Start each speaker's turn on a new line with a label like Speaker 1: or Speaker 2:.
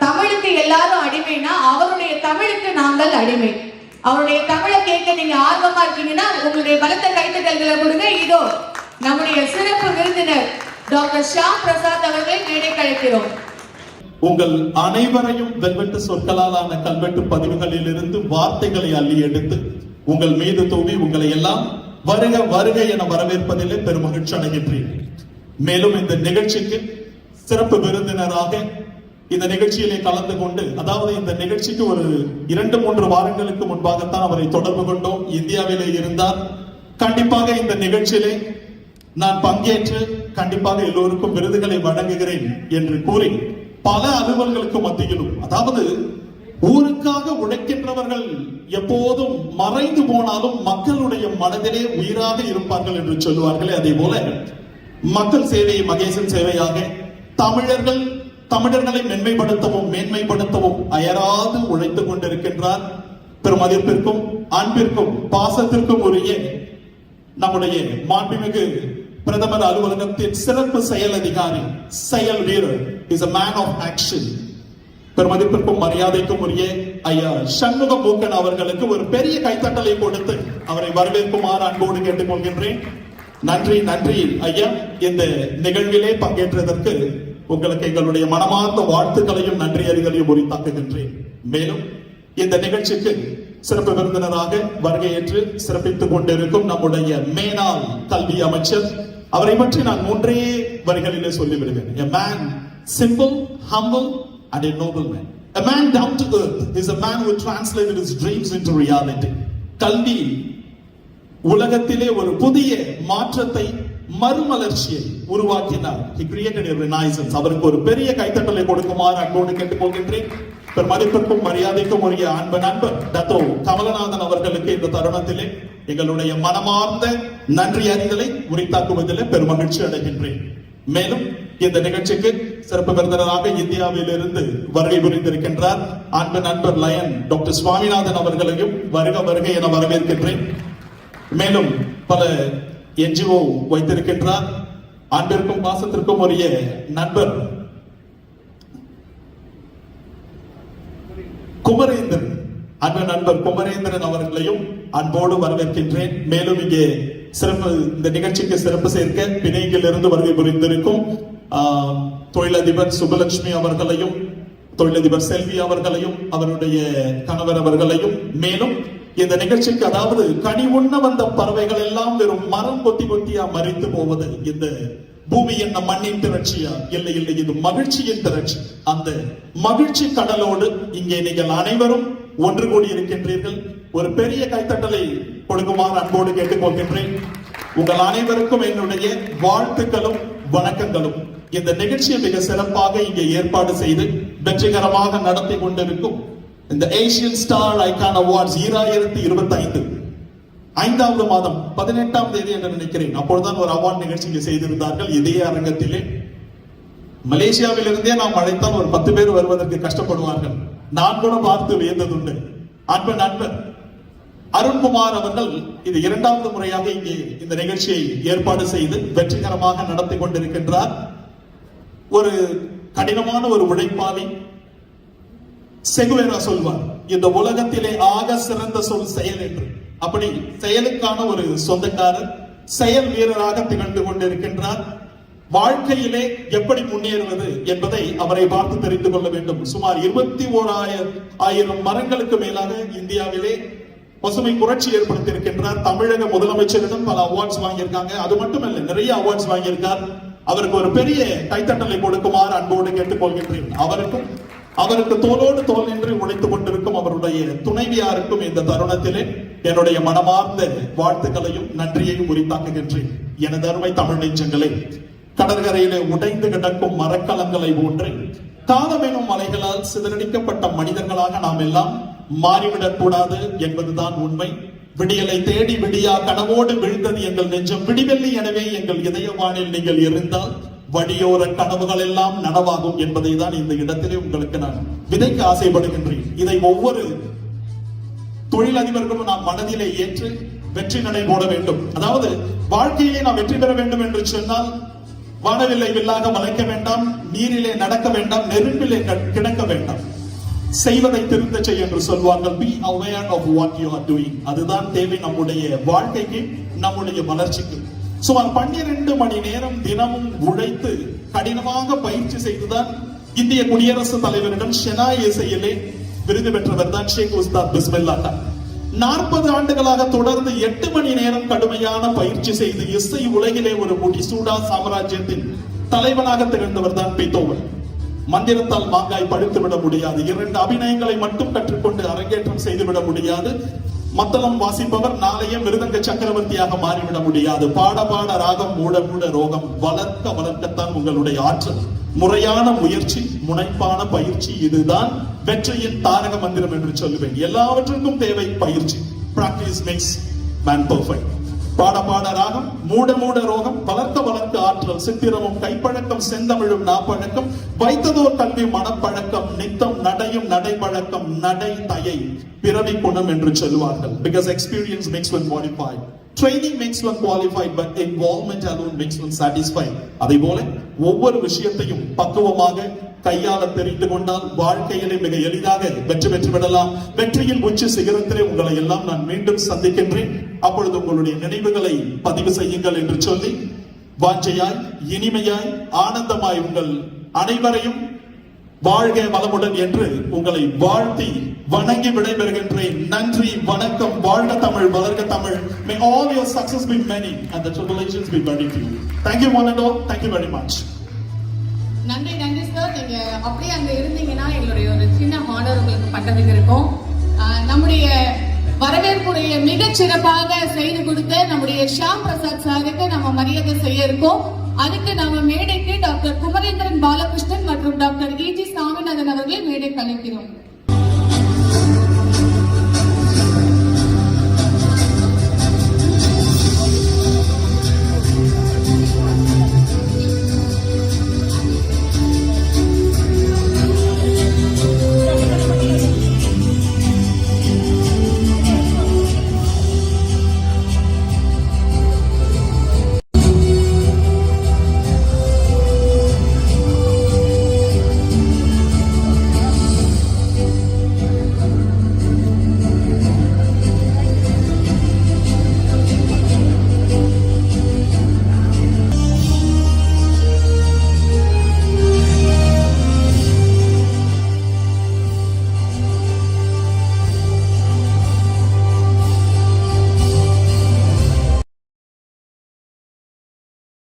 Speaker 1: தமிழுக்கு எல்லாரும் அடிமைனா அவருடைய தமிழுக்கு நாங்கள் அடிமை. அவருடைய தமிழை கேட்க நீங்க ஆர்வமா இருக்கீங்கன்னா உங்களுடைய பலத்த கைத்தட்டல்களை கொடுங்க. இதோ நம்முடைய சிறப்பு விருந்தினர் டாக்டர் ஷியாம் பிரசாத் அவர்களை மேடைக்கு அழைக்கிறோம்.
Speaker 2: உங்கள் அனைவரையும் வெல்வெட்டு சொற்களாலான கல்வெட்டு பதிவுகளில் இருந்து வார்த்தைகளை அள்ளி எடுத்து உங்கள் மீது தூவி உங்களை எல்லாம் வருக வருக என வரவேற்பதிலே பெருமகிழ்ச்சி அடைகின்றேன். மேலும் இந்த நிகழ்ச்சிக்கு சிறப்பு விருந்தினராக இந்த நிகழ்ச்சியிலே கலந்து கொண்டு, அதாவது இந்த நிகழ்ச்சிக்கு ஒரு 2-3 வாரங்களுக்கு முன்பாகத்தான் அவரை தொடர்பு கொண்டோம். இந்தியாவிலே இருந்தார். கண்டிப்பாக இந்த நிகழ்ச்சியிலே நான் பங்கேற்று கண்டிப்பாக எல்லோருக்கும் விருதுகளை வழங்குகிறேன் என்று கூறி பல அலுவல்களுக்கு மத்தியிலும், அதாவது ஊருக்காக உழைக்கின்றவர்கள் எப்போதும் மறைந்து போனாலும் மக்களுடைய மனதிலே உயிராக இருப்பார்கள் என்று சொல்லுவார்களே, அதே போல மக்கள் சேவை மகேசன் சேவையாக தமிழர்களை மென்மைப்படுத்தவும் மேன்மைப்படுத்தவும் அயராது உழைத்துக் கொண்டிருக்கின்றார். பெருமதிப்பிற்கும் அன்பிற்கும் பாசத்திற்கும் உரிய நம்முடைய மாண்புமிகு பிரதமர் அலுவலகத்தின் சிறப்பு செயல் அதிகாரி, செயல் வீரர், is a man of action. பெருமதிப்பிற்கும் மரியாதைக்கும் உரிய ஐயா சண்முக மூக்கன் அவர்களுக்கு ஒரு பெரிய கைத்தட்டலை கொடுத்து அவரை வரவேற்குமாறு அன்போடு கேட்டுக்கொள்கின்றேன். நன்றி நன்றி ஐயா. இந்த நிகழ்விலே பங்கேற்றதற்கு உங்களுக்கு எங்களுடைய மனமார்ந்த வாழ்த்துக்களையும் நன்றி அறிதலையும் உரித்தாக்குகின்றேன். மேலும் இந்த நிகழ்ச்சிக்கு சிறப்பு விருந்தினராக வருகையேற்று சிறப்பித்துக் கொண்டிருக்கும் நம்முடைய மேனாள் கல்வி அமைச்சர், அவரை பற்றி நான் 3 வரிகளிலே சொல்லிவிடுவேன். A man simple, humble and a noble man. A man down to earth is a man who translated his dreams into reality. கல்வி உலகத்திலே ஒரு புதிய மாற்றத்தை, மறுமலர்ச்சியை உருவாக்கினார். He created a renaissance. அவருக்கு ஒரு பெரிய கைத்தட்டலை கொடுக்குமாறு அன்போடு கேட்டுக்கொள்கின்றேன். மதிப்பிற்கும் மரியாதைக்கும் உரிய நண்பர் டத்தோ கமலநாதன் அவர்களுக்கு இந்த தருணத்திலே எங்களுடைய மனமார்ந்த நன்றி அறிதலை உரித்தாக்குவதிலே பெருமகிழ்ச்சி அடைகின்றேன். மேலும் இந்த நிகழ்ச்சிக்கு சிறப்பு விருந்தினராக இந்தியாவில் இருந்து வருகை புரிந்திருக்கின்றார் நண்பர் லயன் டாக்டர் சுவாமிநாதன் அவர்களையும் வருக வருகை என வரவேற்கின்றேன். மேலும் பல NGO வைத்திருக்கின்றார். அன்பிற்கும் பாசத்திற்கும் உரிய நண்பர் குமரேந்திரன், நண்பர் குமரேந்திரன் அவர்களையும் அன்போடு வரவேற்கின்றேன். மேலும் இங்கே சிறப்பு இந்த நிகழ்ச்சிக்கு சிறப்பு சேர்க்க பிணையில் இருந்து வருகை புரிந்திருக்கும் தொழிலதிபர் சுபலட்சுமி அவர்களையும், தொழிலதிபர் செல்வி அவர்களையும், அவருடைய கணவர் அவர்களையும், மேலும் இந்த நிகழ்ச்சிக்கு, அதாவது கனி உண்ண வந்த பறவைகள் எல்லாம் வெறும் மரம் கொத்தியா மறித்து போவது இந்த பூமி என்ன மண்ணின் திரட்சியா? இல்லை இல்லை, இது மகிழ்ச்சியின் திரட்சி. அந்த மகிழ்ச்சி கடலோடு இங்கே நீங்கள் அனைவரும் ஒன்று கூடி இருக்கின்றீர்கள். ஒரு பெரிய கைத்தட்டலை கொடுக்குமாறு அன்போடு கேட்டுக்கொள்கின்றேன். உங்கள் அனைவருக்கும் என்னுடைய வாழ்த்துக்களும் வணக்கங்களும். இந்த நிகழ்ச்சியை மிக சிறப்பாக இங்கே ஏற்பாடு செய்து வெற்றிகரமாக நடத்தி கொண்டிருக்கும் இந்த ஏசியன் ஸ்டார் ஐகான் அவார்ட்ஸ் 2025 5வது மாதம் 18ஆம் தேதி என்று நினைக்கிறேன், அப்பொழுதுதான் ஒரு அவார்ட் நிகழ்ச்சி செய்திருந்தார்கள் இதே அரங்கத்திலே. மலேசியாவில் இருந்தே நாம் அழைத்தால் ஒரு 10 பேர் வருவதற்கு கஷ்டப்படுவார்கள். நான் கூட பார்த்து வியந்ததுண்டு. நண்பர் அருண்குமார் அவர்கள் இது 2வது முறையாக இங்கே இந்த நிகழ்ச்சியை ஏற்பாடு செய்து வெற்றிகரமாக நடத்தி கொண்டிருக்கின்றார். ஒரு கடினமான ஒரு உழைப்பாளி. செகுவேரா சொல்வார், இந்த உலகத்திலே ஆக சிறந்த சொல் செயல் என்று. அப்படி செயலுக்கான ஒரு சொந்தக்காரர், செயல் வீரராக திகழ்ந்து கொண்டிருக்கின்றார். வாழ்க்கையிலே எப்படி முன்னேறுவது என்பதை அவரை பார்த்து தெரிந்து கொள்ள வேண்டும். சுமார் 21,000 மரங்களுக்கு மேலாக இந்தியாவிலே பசுமை புரட்சி ஏற்படுத்தியிருக்கின்றார். தமிழக முதலமைச்சரிடம் பல அவார்ட்ஸ் வாங்கியிருக்காங்க. அது மட்டுமல்ல, நிறைய அவார்ட்ஸ் வாங்கியிருக்கார். அவருக்கு ஒரு பெரிய கைத்தட்டலை கொடுக்குமாறு அன்போடு கேட்டுக்கொள்கின்றேன். அவருக்கு தோளோடு தோல் நின்று உழைத்துக் கொண்டிருக்கும் அவருடைய துணைவியாருக்கும் இந்த தருணத்திலே என்னுடைய மனமார்ந்த வாழ்த்துக்களையும் நன்றியையும் உரித்தாக்குகின்றேன். எனது அருமை தமிழ் நெஞ்சங்களே, கடற்கரையிலே உடைந்து கிடக்கும் மரக்கலங்களை போன்று காலம் எனும் மலைகளால் சிதறடிக்கப்பட்ட மனிதர்களாக நாம் எல்லாம் மாறிவிடக் கூடாது என்பதுதான் உண்மை. விடியலை தேடி விடியா கனவோடு விழுந்தது எங்கள் நெஞ்சம் விடிவெள்ளி, எனவே எங்கள் இதயவானில் நீங்கள் இருந்தால் வடியோர கனவுகள் எல்லாம் நனவாகும் என்பதை தான் இந்த இடத்திலே உங்களுக்கு நான் விதைக்க ஆசைப்படுகின்றேன். இதை ஒவ்வொரு தொழிலதிபர்களும் நாம் மனதிலே ஏற்று வெற்றி நடை போட வேண்டும். அதாவது வாழ்க்கையிலே நாம் வெற்றி பெற வேண்டும் என்று சொன்னால் வானவில்லை வில்லாக வளைக்க வேண்டாம், நீரிலே நடக்க வேண்டாம், நெருப்பிலே கிடக்க வேண்டாம். செய்வதை திருந்த செய் என்று சொல்வார்கள். Be aware of what you are doing. அதுதான் தேவை நம்முடைய வாழ்க்கைக்கு, நம்முடைய வளர்ச்சிக்கு. சுமார் 12 மணி நேரம் தினமும் உழைத்து கடினமாக பயிற்சி செய்துதான் இந்திய குடியரசுத் தலைவரிடம் ஷெனாய் இசையிலே விருது பெற்றவர் தான் ஷேக் உஸ்தாத் பிஸ்மில்லா கான். 40 ஆண்டுகளாக தொடர்ந்து 8 மணி நேரம் கடுமையான பயிற்சி செய்து இசை உலகிலே ஒரு முடிசூடா சாம்ராஜ்யத்தின் தலைவனாக திகழ்ந்தவர் தான் பீத்தோவன். மந்திரத்தால் மாங்காய் பழுத்து விட முடியாது. 2 அபிநயங்களை மட்டும் கற்றுக்கொண்டு அரங்கேற்றம் செய்துவிட முடியாது. மத்தளம் வாசிப்பவர் நாளைய மிருதங்க சக்கரவர்த்தியாக மாறிவிட முடியாது. பாட பாட ராகம், மூட மூட ரோகம். வளர்க்கத்தான் உங்களுடைய ஆற்றல். முறையான முயற்சி, முனைப்பான பயிற்சி, இதுதான் வெற்றியின் தாரக மந்திரம் என்று சொல்லுவேன். எல்லாவற்றுக்கும் தேவை பயிற்சி. Practice makes man perfect. பாட பாட ராகம், மூட மூட ரோகம், வளர்க்க ஆற்றல், சித்திரமும் கைப்பழக்கம், செந்தமிழும் நாப்பழக்கம், வைத்ததோர் கல்வி மனப்பழக்கம், நித்தம் நடையும் நடைப்பழக்கம், நடை தயை பிறவி குணம் என்று சொல்லுவார்கள். Because experience makes one modified. Training makes one qualified, but involvement alone makes one satisfied. அதே போல ஒவ்வொரு விஷயத்தையும் பக்குவமாக கையாள தெரிந்து கொண்டால் வாழ்க்கையிலே மிக எளிதாக வெற்றி பெற்று விடலாம். வெற்றியின் உச்சி சிகரத்திலே உங்களை எல்லாம் நான் மீண்டும் சந்திக்கின்றேன். அப்பொழுது உங்களுடைய நினைவுகளை பதிவு செய்யுங்கள் என்று சொல்லி வாஞ்சையாய், இனிமையாய், ஆனந்தமாய் உங்கள் அனைவரையும் வாழ்க வளமுடன் என்று உங்களை வாழ்த்தி வணங்கி விடைபெறுகின்றேன். நன்றி, வணக்கம். வாழ்க தமிழ், வளர்க Tamil. May all your success be many and the tribulations be very few. Thank you one and all. Thank you very much.
Speaker 1: நன்றி சார். நீங்க அப்படியே அங்க இருந்தீங்கன்னா எங்களுடைய ஒரு சின்ன ஹானர் உங்களுக்கு பட்டதுக்கு இருக்கும். நம்முடைய வரவேற்புடைய மிகச் சிறப்பாக செய்து கொடுத்த நம்முடைய ஷியாம் பிரசாத் சாருக்கு நம்ம மரியாதை செய்ய இருக்கோம். அதுக்கு நம்ம மேடைக்கு டாக்டர் குமரேந்திரன் பாலகிருஷ்ணன் மற்றும் டாக்டர் E.G. சாமிநாதன் அவர்களை மேடைக்கு அழைக்கிறோம்.